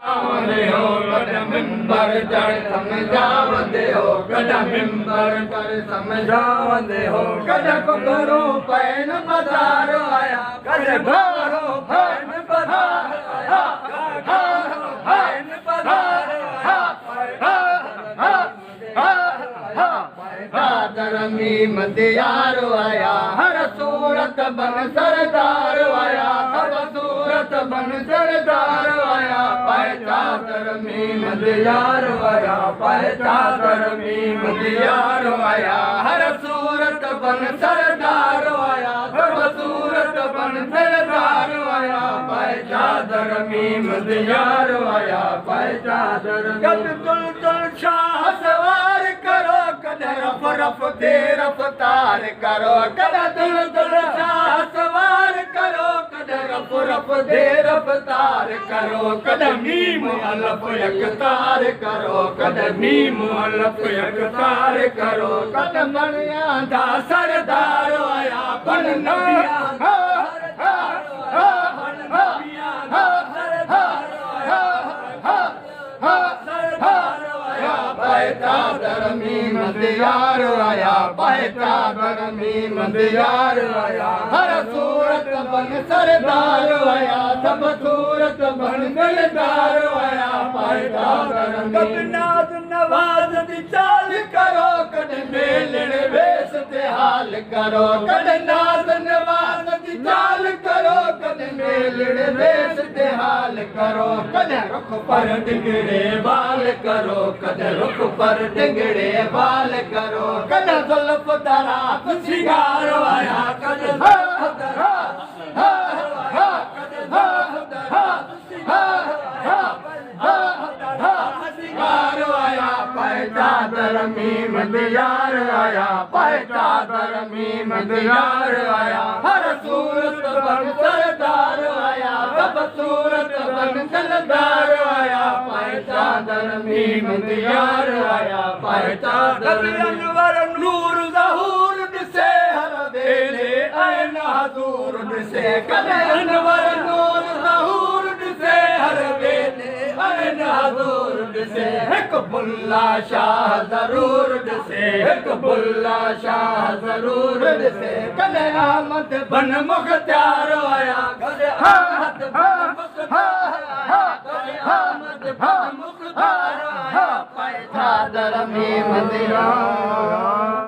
समझावंदे हो कॾहिं मिंबर चढ़ समझावंदे हो कॾहिं मिंबर चढ़ समझावंदे हो कॾहिं घरो पैन बाज़ार आया कॾहिं घरो पैन बाज़ार आया घरो पैन बाज़ार आया चादर मीम दियार आया हर सूरत बन सरदार आया सब सूरत बन सरदार आया पाए चादर मीम दियार आया पाए चादर मीम दियार आया हर सूरत बन सरदार आया सब सूरत बन सरदार आया पाए चादर मीम दियार आया पाए चादर कद तुल तुल शाह सवार करो कदर रफ रफ दे रफ्तार करो कदर तुल तुल शाह सवार करो कदर रफ रफ दे रफ्तार करो कदर मीम अलफ यकतार करो कदर मीम अलफ यकतार करो कदर मणिया दा सरदार आया बन नबिया चादर मीम दियार आया पाए चादर मीम दियार आया हर सूरत बन सरदार आया सब सूरत बन दिलदार आया पाए चादर कद नाज नवाज दी चाल करो कद मेलण वेस ते हाल करो कद नाज नवाज दी चाल करो कद मेलण वेस ते हाल करो कद रुख पर डिगड़े बाल करो कद रुख पर डिगड़े बाल करो कद जुल्फ दरात सिंगार आया कद जुल्फ दरात सिंगार आया पाए चादर मीम दियार आया पाए चादर मीम दियार आया हर सूरत बन सरदार आया सब सूरत बन सरदार आया पाए चादर मीम दियार आया पाए चादर अनवर नूर ज़हूर से हर वेले ऐन हजूर से कदे अनवर नूर ज़हूर से हर वेले ऐन हजूर से एक बुल्ला शाह जरूर से एक बुल्ला शाह जरूर से कदे आमद बन मुख्तार आया कदे आमद बन मुख्तार आया कदे आमद बन मुख्तार आया पाए चादर मीम दियार